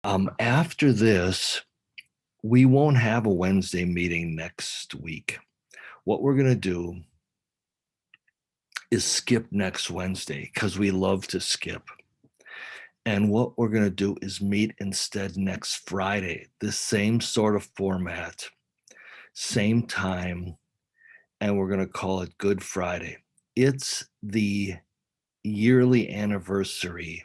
After this, we won't have a Wednesday meeting next week. What we're going to do is skip next Wednesday because we love to skip. And what we're going to do is meet instead next Friday, the same sort of format, same time, and we're going to call it Good Friday. It's the yearly anniversary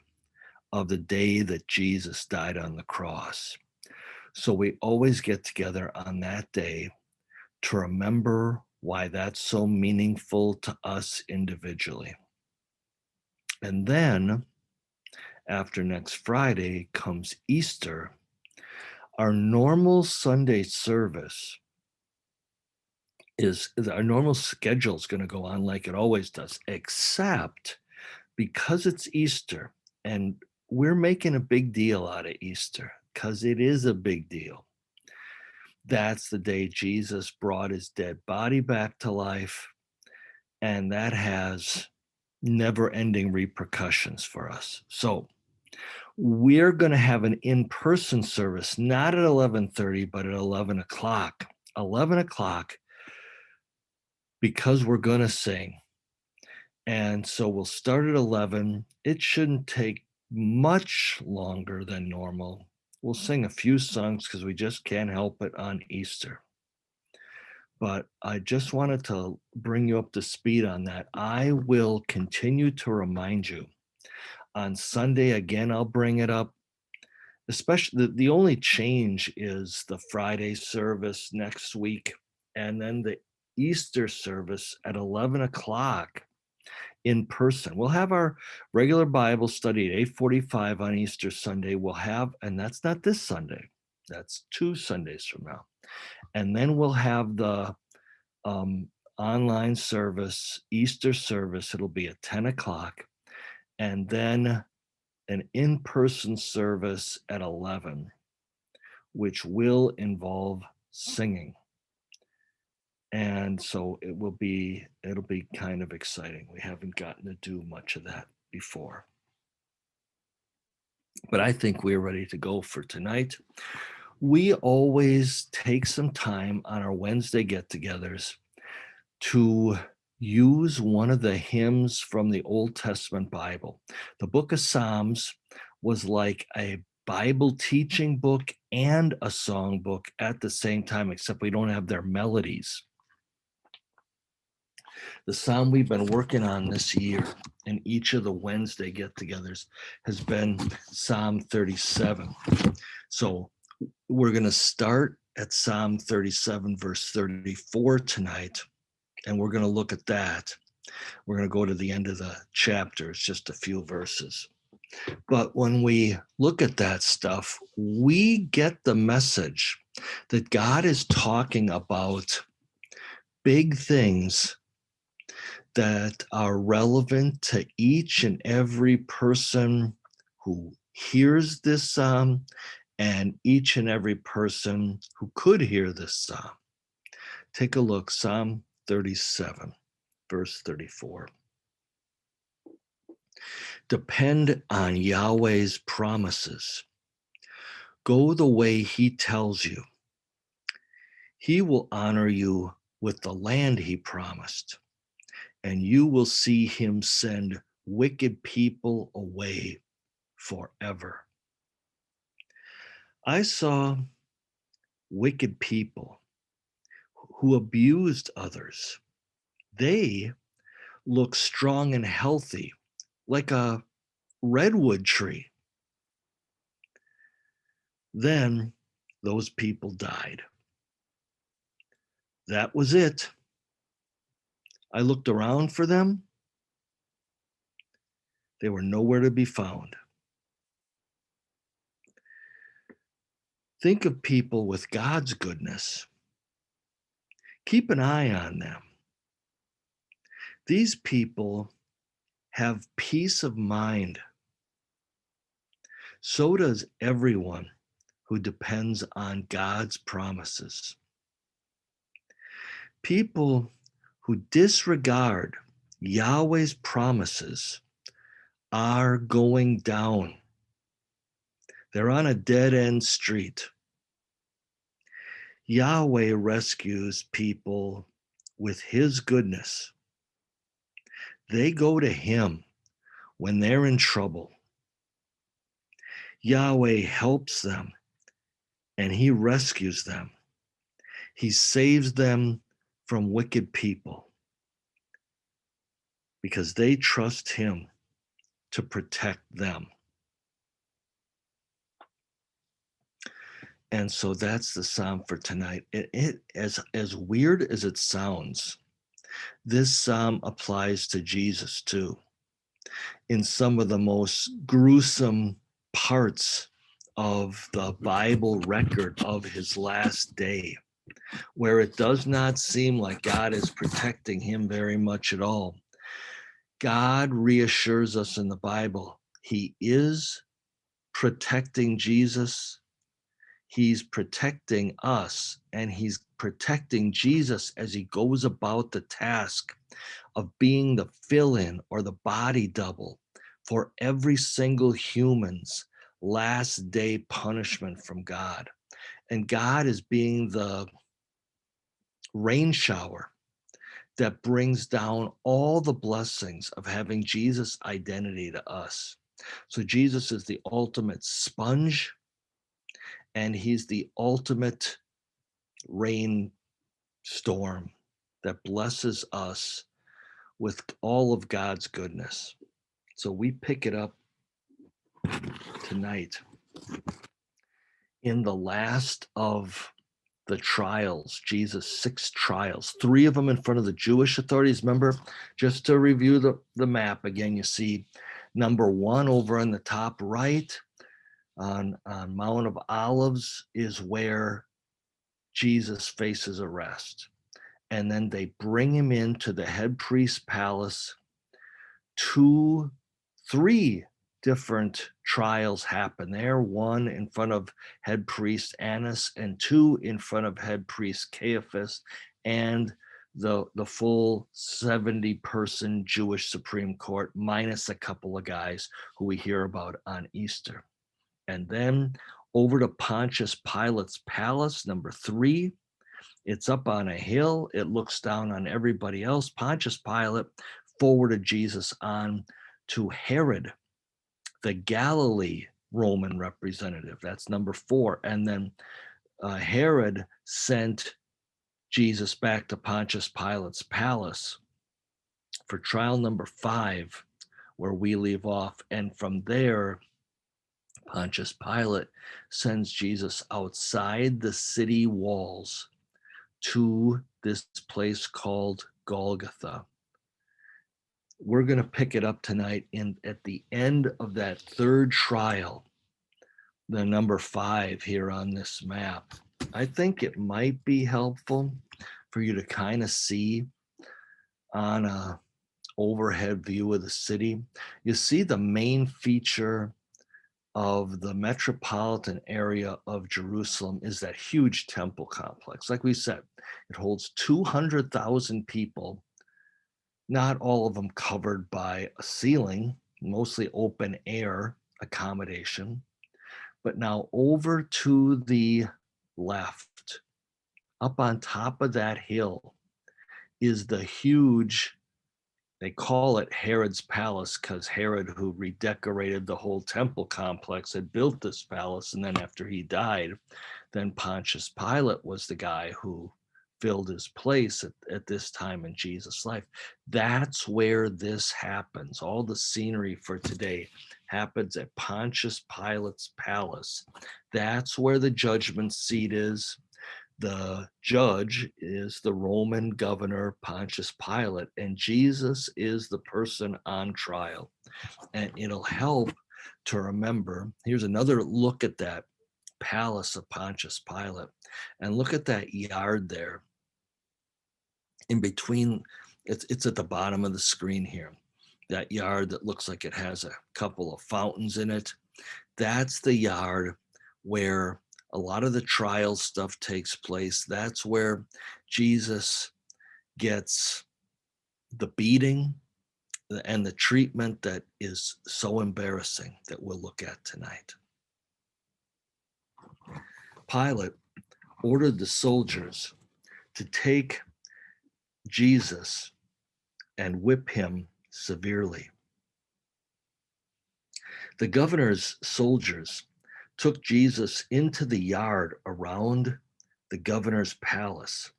of the day that Jesus died on the cross. So we always get together on that day to remember why that's so meaningful to us individually. And then after next Friday comes Easter. Our normal Sunday service is our normal schedule is going to go on like it always does, except because it's Easter and we're making a big deal out of Easter because it is a big deal. That's the day Jesus brought his dead body back to life, and that has never-ending repercussions for us. So we're going to have an in-person service, not at 11:30, but at 11 o'clock. 11 o'clock, because we're going to sing. And so we'll start at 11. It shouldn't take much longer than normal. We'll sing a few songs because we just can't help it on Easter. But I just wanted to bring you up to speed on that. I will continue to remind you. On Sunday, again, I'll bring it up. Especially the only change is the Friday service next week, and then the Easter service at 11 o'clock in person. We'll have our regular Bible study at 8:45 on Easter Sunday. We'll have, and that's not this Sunday, that's 2 Sundays from now. And then we'll have the online service, Easter service. It'll be at 10 o'clock. And then an in-person service at 11, which will involve singing. And so it'll be kind of exciting. We haven't gotten to do much of that before. But I think we're ready to go for tonight. We always take some time on our Wednesday get-togethers to use one of the hymns from the Old Testament Bible. The book of Psalms was like a Bible teaching book and a song book at the same time, except we don't have their melodies. The psalm we've been working on this year in each of the Wednesday get-togethers has been Psalm 37. So we're going to start at Psalm 37, verse 34 tonight, and we're going to look at that. We're going to go to the end of the chapter. It's just a few verses. But when we look at that stuff, we get the message that God is talking about big things that are relevant to each and every person who hears this psalm and each and every person who could hear this psalm. Take a look, Psalm 37, verse 34. Depend on Yahweh's promises. Go the way he tells you. He will honor you with the land he promised, and you will see him send wicked people away forever. I saw wicked people who abused others. They look strong and healthy, like a redwood tree. Then those people died. That was it. I looked around for them. They were nowhere to be found. Think of people with God's goodness. Keep an eye on them. These people have peace of mind. So does everyone who depends on God's promises. People who disregard Yahweh's promises are going down. They're on a dead-end street. Yahweh rescues people with his goodness. They go to him when they're in trouble. Yahweh helps them and he rescues them. He saves them from wicked people because they trust him to protect them. And so that's the psalm for tonight. It as weird as it sounds, this psalm applies to Jesus too. In some of the most gruesome parts of the Bible record of his last day, where it does not seem like God is protecting him very much at all. God reassures us in the Bible, he is protecting Jesus. He's protecting us, and he's protecting Jesus as he goes about the task of being the fill-in or the body double for every single human's last day punishment from God. And God is being the rain shower that brings down all the blessings of having Jesus' identity to us. So Jesus is the ultimate sponge, and he's the ultimate rain storm that blesses us with all of God's goodness. So we pick it up tonight in the last of the trials, Jesus' 6 trials, 3 of them in front of the Jewish authorities. Remember, just to review the map again, you see number 1 over on the top right on Mount of Olives is where Jesus faces arrest. And then they bring him into the head priest's palace. 3 different trials happen there, 1 in front of head priest Annas and 2 in front of head priest Caiaphas and the full 70-person Jewish Supreme Court, minus a couple of guys who we hear about on Easter. And then over to Pontius Pilate's palace, number 3. It's up on a hill. It looks down on everybody else. Pontius Pilate forwarded Jesus on to Herod, the Galilee Roman representative. That's number 4. And then Herod sent Jesus back to Pontius Pilate's palace for trial number 5, where we leave off. And from there, Pontius Pilate sends Jesus outside the city walls to this place called Golgotha. We're going to pick it up tonight at the end of that 3rd trial, the number 5 here on this map. I think it might be helpful for you to kind of see on a overhead view of the city. You see the main feature of the metropolitan area of Jerusalem is that huge temple complex. Like we said, it holds 200,000 people, not all of them covered by a ceiling, mostly open air accommodation. But now over to the left, up on top of that hill, is the huge, they call it Herod's palace because Herod, who redecorated the whole temple complex, had built this palace. And then after he died, then Pontius Pilate was the guy who filled his place at this time in Jesus' life. That's where this happens. All the scenery for today happens at Pontius Pilate's palace. That's where the judgment seat is. The judge is the Roman governor, Pontius Pilate, and Jesus is the person on trial. And it'll help to remember. Here's another look at that palace of Pontius Pilate. And look at that yard there in between. It's at the bottom of the screen here. That yard that looks like it has a couple of fountains in it. That's the yard where a lot of the trial stuff takes place. That's where Jesus gets the beating and the treatment that is so embarrassing that we'll look at tonight. Pilate ordered the soldiers to take Jesus and whip him severely. The governor's soldiers took Jesus into the yard around the governor's palace.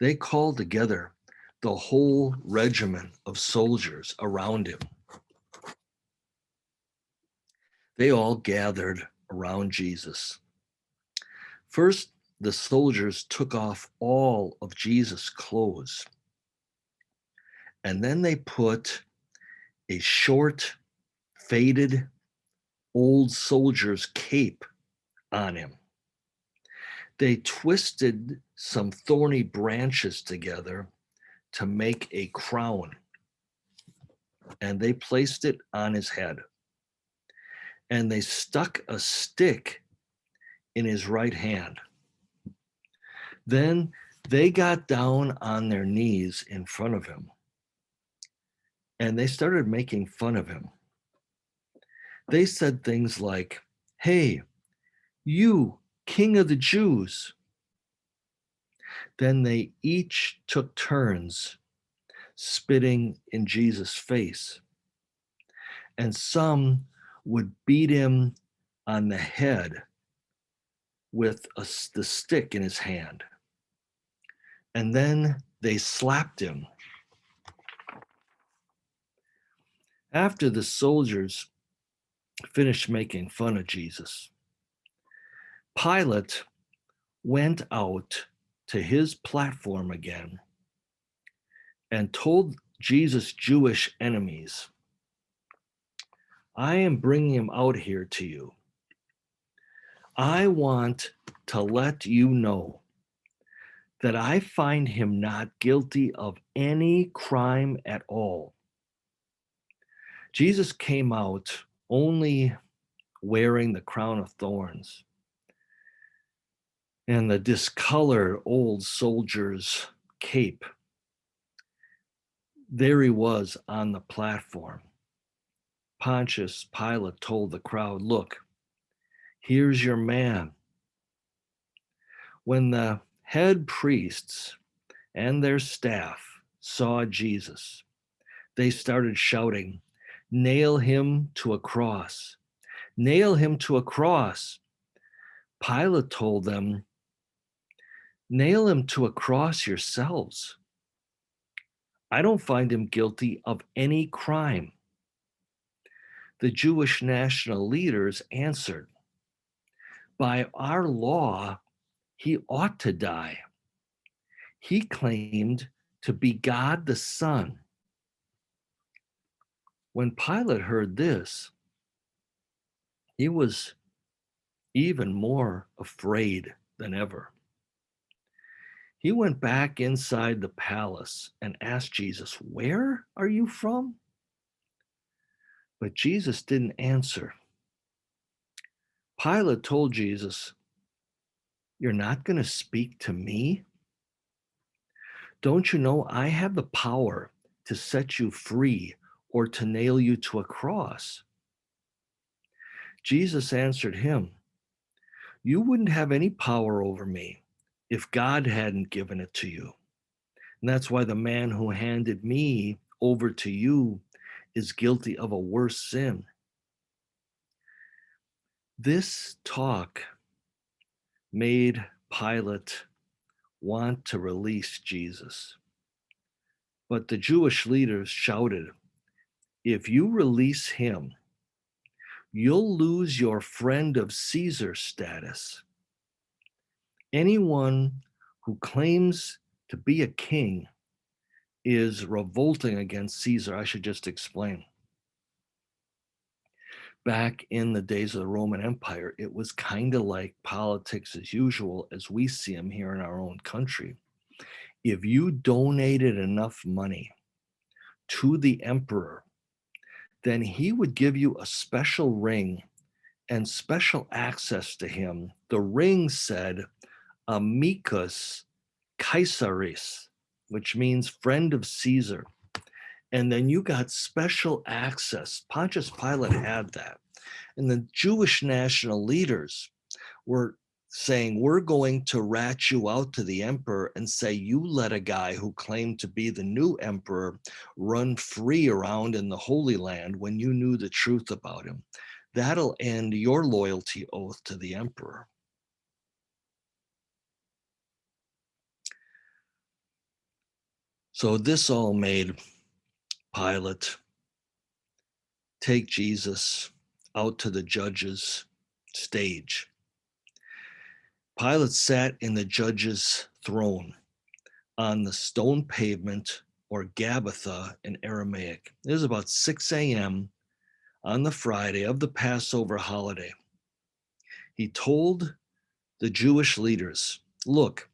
They called together the whole regiment of soldiers around him. They all gathered around Jesus. First, the soldiers took off all of Jesus' clothes, and then they put a short, faded, old soldier's cape on him. They twisted some thorny branches together to make a crown, and they placed it on his head. And they stuck a stick in his right hand. Then they got down on their knees in front of him, and they started making fun of him. They said things like, "Hey, you, King of the Jews." Then they each took turns spitting in Jesus' face. And some would beat him on the head with the stick in his hand. And then they slapped him. After the soldiers finished making fun of Jesus, Pilate went out to his platform again and told Jesus' Jewish enemies, "I am bringing him out here to you. I want to let you know that I find him not guilty of any crime at all." Jesus came out only wearing the crown of thorns and the discolored old soldier's cape. There he was on the platform. Pontius Pilate told the crowd, "Look, here's your man." When the head priests and their staff saw Jesus, they started shouting, "Nail him to a cross! Nail him to a cross!" Pilate told them, "Nail him to a cross yourselves. I don't find him guilty of any crime." The Jewish national leaders answered, "By our law, he ought to die. He claimed to be God the Son." When Pilate heard this, he was even more afraid than ever. He went back inside the palace and asked Jesus, "Where are you from?" But Jesus didn't answer. Pilate told Jesus, "You're not going to speak to me? Don't you know I have the power to set you free or to nail you to a cross?" Jesus answered him, "You wouldn't have any power over me if God hadn't given it to you. And that's why the man who handed me over to you is guilty of a worse sin." This talk made Pilate want to release Jesus. But the Jewish leaders shouted, "If you release him, you'll lose your friend of Caesar status. Anyone who claims to be a king is revolting against Caesar." I should just explain. Back in the days of the Roman Empire, it was kind of like politics as usual as we see them here in our own country. If you donated enough money to the emperor, then he would give you a special ring and special access to him. The ring said Amicus Caesaris, which means friend of Caesar. And then you got special access. Pontius Pilate had that. And the Jewish national leaders were saying, "We're going to rat you out to the emperor and say you let a guy who claimed to be the new emperor run free around in the Holy Land when you knew the truth about him. That'll end your loyalty oath to the emperor." So this all made Pilate take Jesus out to the judge's stage. Pilate sat in the judge's throne on the stone pavement, or Gabbatha in Aramaic. It was about 6 a.m. on the Friday of the Passover holiday. He told the Jewish leaders, "Look,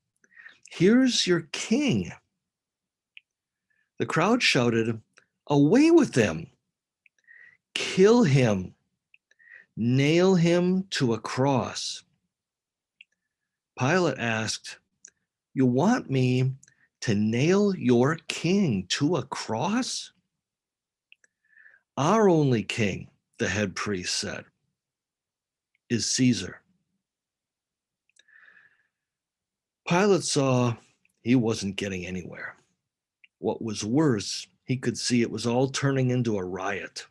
here's your king." The crowd shouted, "Away with him! Kill him! Nail him to a cross." Pilate asked, "You want me to nail your king to a cross?" "Our only king," the head priest said, "is Caesar." Pilate saw he wasn't getting anywhere. What was worse, he could see it was all turning into a riot.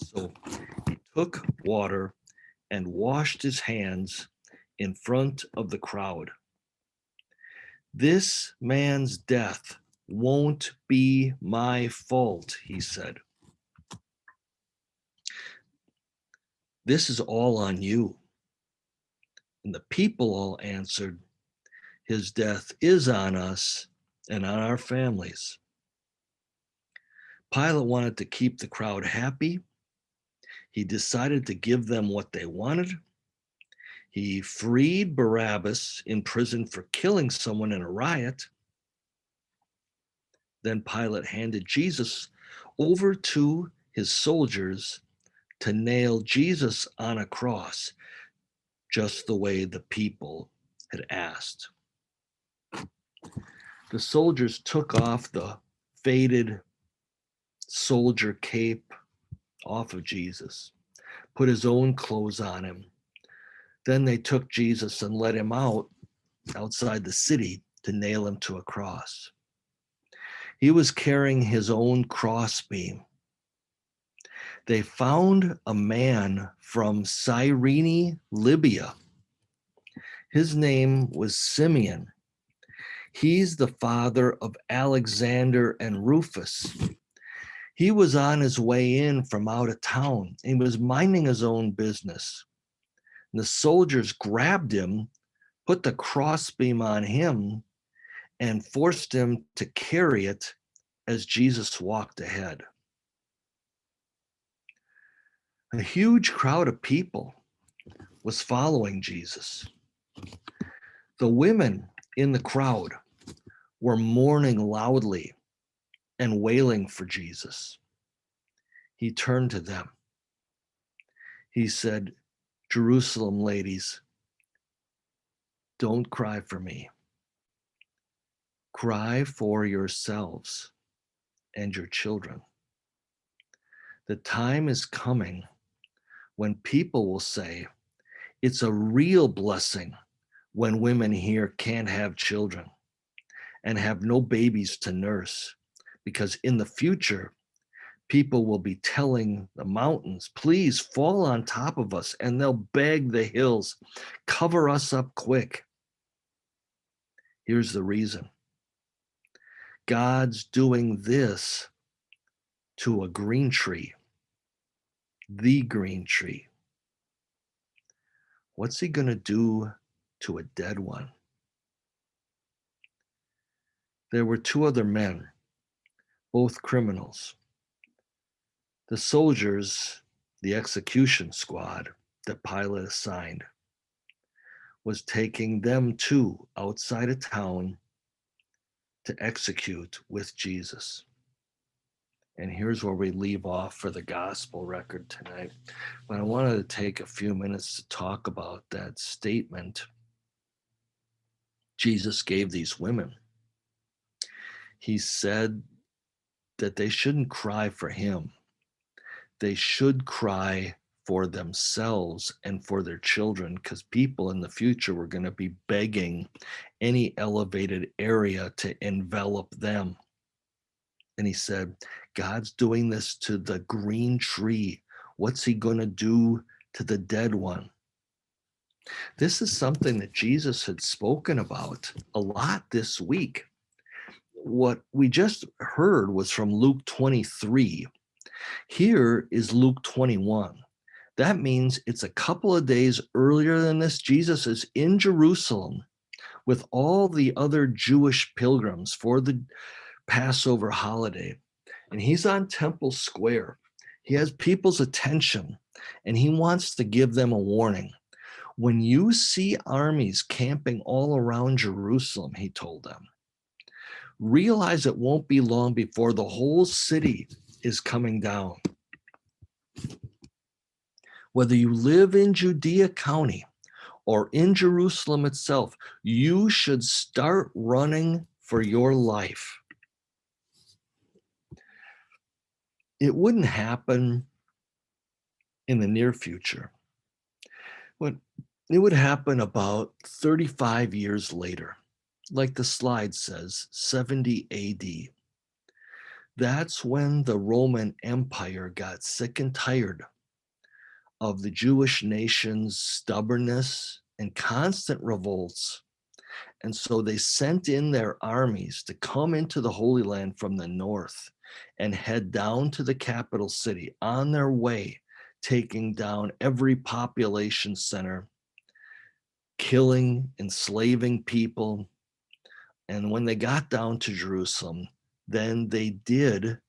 So he took water and washed his hands in front of the crowd. "This man's death won't be my fault," he said. "This is all on you." And the people all answered, "His death is on us and on our families." Pilate wanted to keep the crowd happy. He decided to give them what they wanted. He freed Barabbas in prison for killing someone in a riot. Then Pilate handed Jesus over to his soldiers to nail Jesus on a cross, just the way the people had asked. The soldiers took off the faded soldier cape off of Jesus, put his own clothes on him. Then they took Jesus and led him outside the city to nail him to a cross. He was carrying his own crossbeam. They found a man from Cyrene, Libya. His name was Simeon. He's the father of Alexander and Rufus. He was on his way in from out of town. He was minding his own business. And the soldiers grabbed him, put the crossbeam on him, and forced him to carry it as Jesus walked ahead. A huge crowd of people was following Jesus. The women in the crowd were mourning loudly and wailing for Jesus. He turned to them. He said, "Jerusalem ladies, don't cry for me. Cry for yourselves and your children. The time is coming when people will say, it's a real blessing when women here can't have children and have no babies to nurse, because in the future, people will be telling the mountains, please fall on top of us, and they'll beg the hills, cover us up quick." Here's the reason. God's doing this to a green tree, the green tree. What's he going to do to a dead one? There were two other men, both criminals. The soldiers, the execution squad that Pilate assigned, was taking them too outside of town to execute with Jesus. And here's where we leave off for the gospel record tonight. But I wanted to take a few minutes to talk about that statement Jesus gave these women. He said that they shouldn't cry for him. They should cry for themselves and for their children, because people in the future were going to be begging any elevated area to envelop them. And he said, God's doing this to the green tree. What's he going to do to the dead one? This is something that Jesus had spoken about a lot this week. What we just heard was from Luke 23. Here is Luke 21. That means it's a couple of days earlier than this. Jesus is in Jerusalem with all the other Jewish pilgrims for the Passover holiday. And he's on Temple Square. He has people's attention, and he wants to give them a warning. When you see armies camping all around Jerusalem, he told them, realize it won't be long before the whole city is coming down. Whether you live in Judea County or in Jerusalem itself, you should start running for your life. It wouldn't happen in the near future, but it would happen about 35 years later, like the slide says, 70 AD. That's when the Roman Empire got sick and tired of the Jewish nation's stubbornness and constant revolts. And so they sent in their armies to come into the Holy Land from the north and head down to the capital city, on their way, taking down every population center, killing, enslaving people. And when they got down to Jerusalem, then they did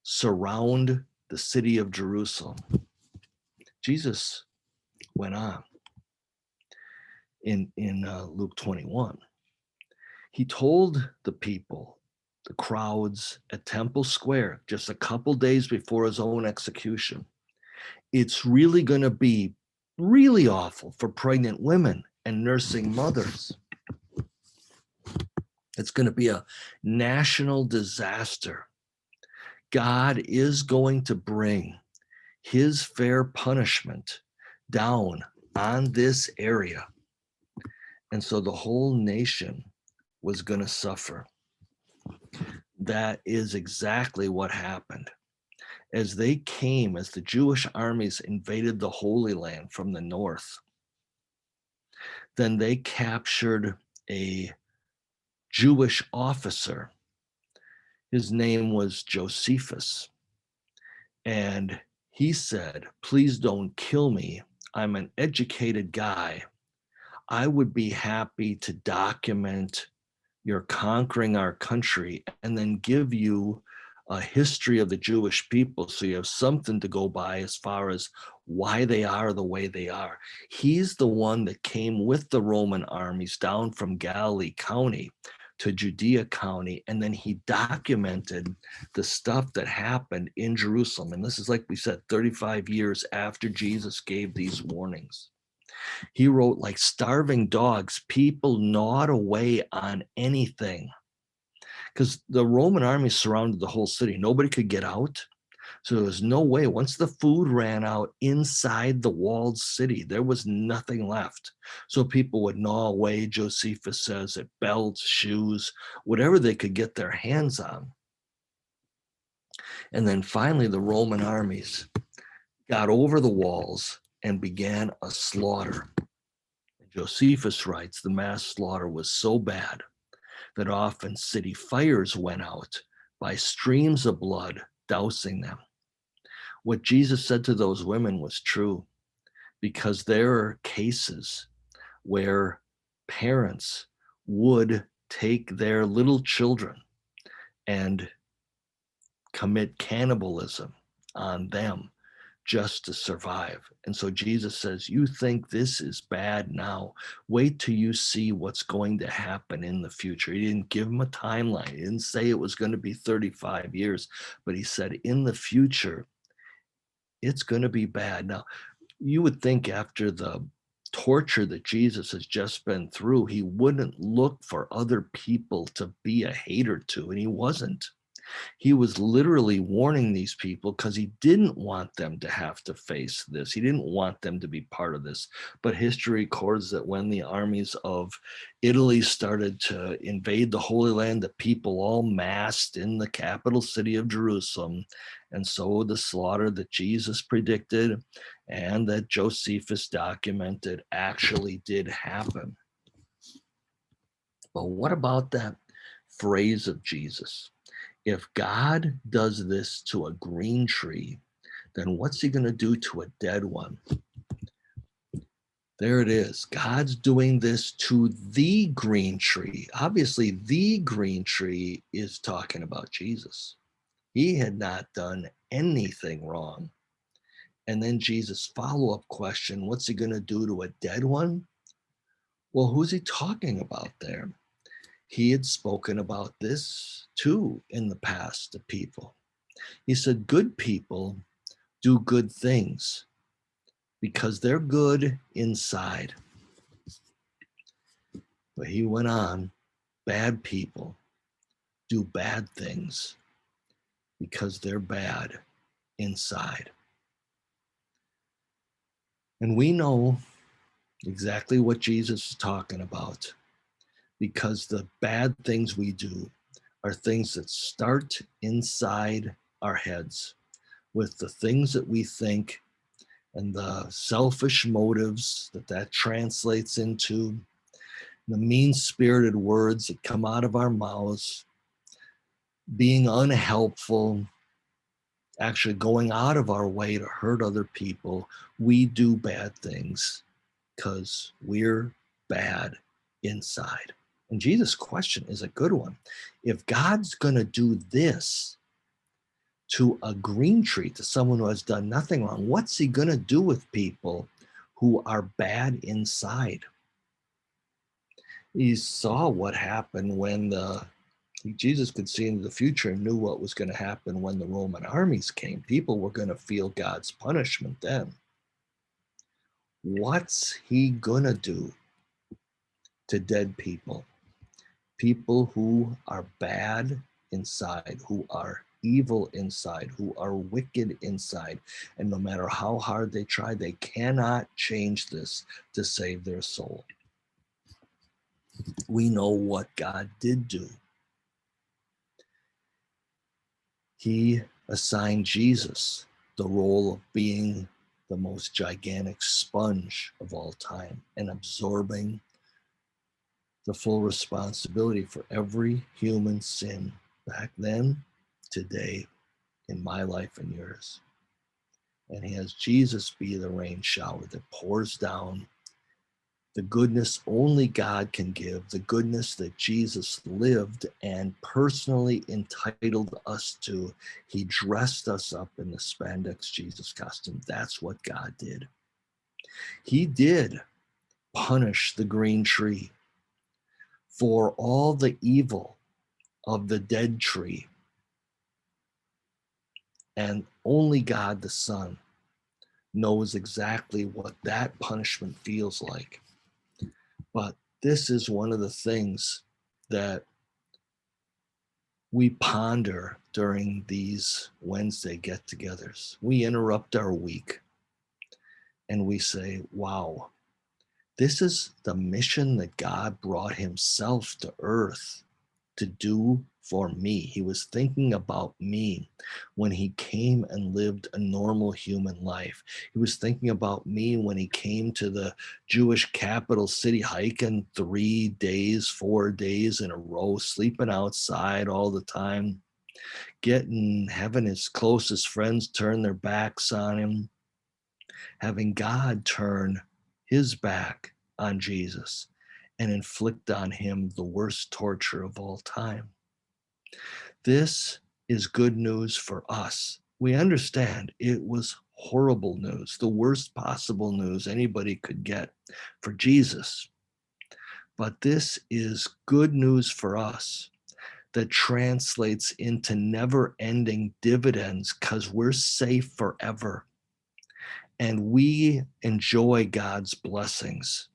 surround the city of Jerusalem. Jesus went on in Luke 21. He told the people, the crowds at Temple Square, just a couple days before his own execution, it's really going to be really awful for pregnant women and nursing mothers. It's going to be a national disaster. God is going to bring his fair punishment down on this area. And so the whole nation was going to suffer. That is exactly what happened. As they came, as the Jewish armies invaded the Holy Land from the north, then they captured a Jewish officer. His name was Josephus. And he said, please don't kill me. I'm an educated guy. I would be happy to document your conquering our country and then give you a history of the Jewish people so you have something to go by as far as why they are the way they are. He's the one that came with the Roman armies down from Galilee County to Judea County, and then he documented the stuff that happened in Jerusalem. And this is, like we said, 35 years after Jesus gave these warnings. He wrote, like starving dogs, people gnawed away on anything. Because the Roman army surrounded the whole city. Nobody could get out. So there was no way. Once the food ran out inside the walled city, there was nothing left. So people would gnaw away, Josephus says, at belts, shoes, whatever they could get their hands on. And then finally, the Roman armies got over the walls and began a slaughter. Josephus writes, the mass slaughter was so bad that often city fires went out by streams of blood dousing them. What Jesus said to those women was true, because there are cases where parents would take their little children and commit cannibalism on them just to survive. And so Jesus says, you think this is bad now, wait till you see what's going to happen in the future. He didn't give them a timeline. He didn't say it was going to be 35 years, but he said in the future, it's going to be bad. Now, you would think after the torture that Jesus has just been through, he wouldn't look for other people to be a hater to, and he wasn't. He was literally warning these people because he didn't want them to have to face this. He didn't want them to be part of this. But history records that when the armies of Italy started to invade the Holy Land, the people all massed in the capital city of Jerusalem. And so the slaughter that Jesus predicted and that Josephus documented actually did happen. But what about that phrase of Jesus? If God does this to a green tree, then what's he going to do to a dead one? There it is. God's doing this to the green tree. Obviously, the green tree is talking about Jesus. He had not done anything wrong. And then Jesus' follow-up question, what's he going to do to a dead one? Well, who's he talking about there? He had spoken about this too in the past to people. He said, good people do good things because they're good inside. But he went on, bad people do bad things because they're bad inside. And we know exactly what Jesus is talking about because the bad things we do are things that start inside our heads with the things that we think and the selfish motives that translates into, the mean-spirited words that come out of our mouths, being unhelpful, actually going out of our way to hurt other people. We do bad things because we're bad inside. And Jesus' question is a good one. If God's going to do this to a green tree, to someone who has done nothing wrong, what's he going to do with people who are bad inside? He saw what happened when Jesus could see into the future and knew what was going to happen when the Roman armies came. People were going to feel God's punishment then. What's he going to do to dead people? People who are bad inside, who are evil inside, who are wicked inside. And no matter how hard they try, they cannot change this to save their soul. We know what God did do. He assigned Jesus the role of being the most gigantic sponge of all time and absorbing the full responsibility for every human sin back then, today, in my life and yours. And he has Jesus be the rain shower that pours down the goodness only God can give, the goodness that Jesus lived and personally entitled us to. He dressed us up in the spandex Jesus costume. That's what God did. He did punish the green tree for all the evil of the dead tree. And only God the Son knows exactly what that punishment feels like. But this is one of the things that we ponder during these Wednesday get-togethers. We interrupt our week and we say, wow, this is the mission that God brought himself to earth to do for me. He was thinking about me when he came and lived a normal human life. He was thinking about me when he came to the Jewish capital city, hiking 3 days, 4 days in a row, sleeping outside all the time, having his closest friends turn their backs on him, having God turn his back on Jesus and inflict on him the worst torture of all time. This is good news for us. We understand it was horrible news, the worst possible news anybody could get for Jesus. But this is good news for us that translates into never-ending dividends because we're safe forever. And we enjoy God's blessings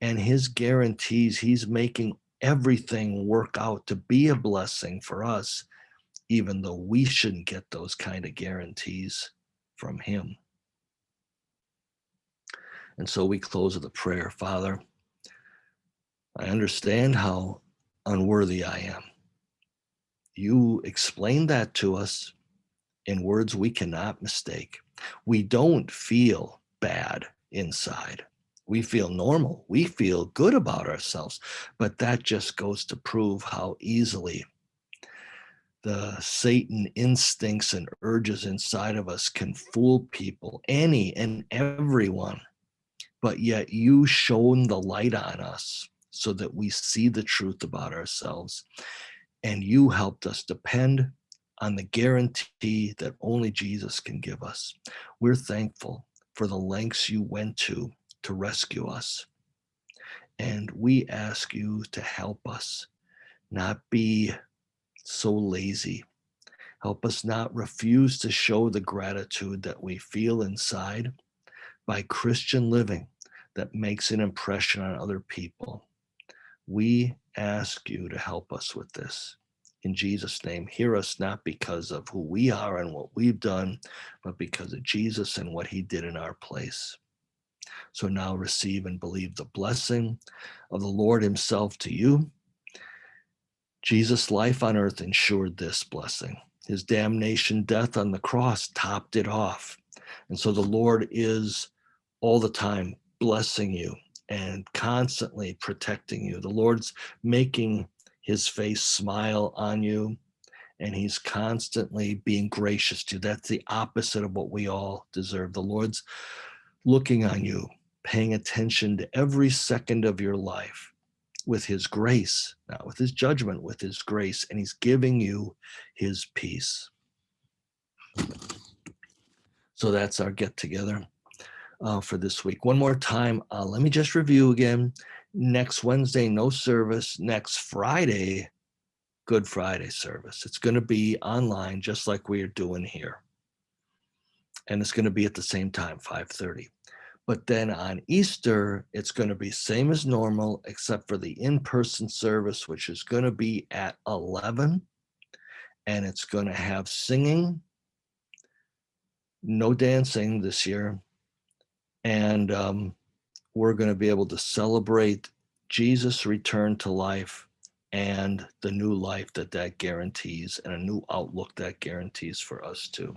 and his guarantees. He's making everything work out to be a blessing for us even though we shouldn't get those kind of guarantees from him. And so we close with a prayer. Father, I understand how unworthy I am. You explained that to us in words we cannot mistake. We don't feel bad inside. We feel normal. We feel good about ourselves. But that just goes to prove how easily the Satan instincts and urges inside of us can fool people, any and everyone. But yet you shone the light on us so that we see the truth about ourselves. And you helped us depend on the guarantee that only Jesus can give us. We're thankful for the lengths you went to rescue us. And we ask you to help us not be so lazy. Help us not refuse to show the gratitude that we feel inside by Christian living that makes an impression on other people. We ask you to help us with this. In Jesus' name, hear us not because of who we are and what we've done, but because of Jesus and what he did in our place. So now receive and believe the blessing of the Lord himself to you. Jesus' life on earth ensured this blessing. His damnation death on the cross topped it off. And so the Lord is all the time blessing you and constantly protecting you. The Lord's making his face smile on you, and he's constantly being gracious to you. That's the opposite of what we all deserve. The Lord's looking on you, paying attention to every second of your life with his grace, not with his judgment, with his grace, and he's giving you his peace. So that's our get together for this week. One more time, let me just review again. Next Wednesday, no service. Next Friday, Good Friday service. It's going to be online, just like we are doing here. And it's going to be at the same time, 5:30. But then on Easter, it's going to be same as normal, except for the in-person service, which is going to be at 11. And it's going to have singing, no dancing this year. And we're going to be able to celebrate Jesus' return to life and the new life that guarantees, and a new outlook that guarantees for us too.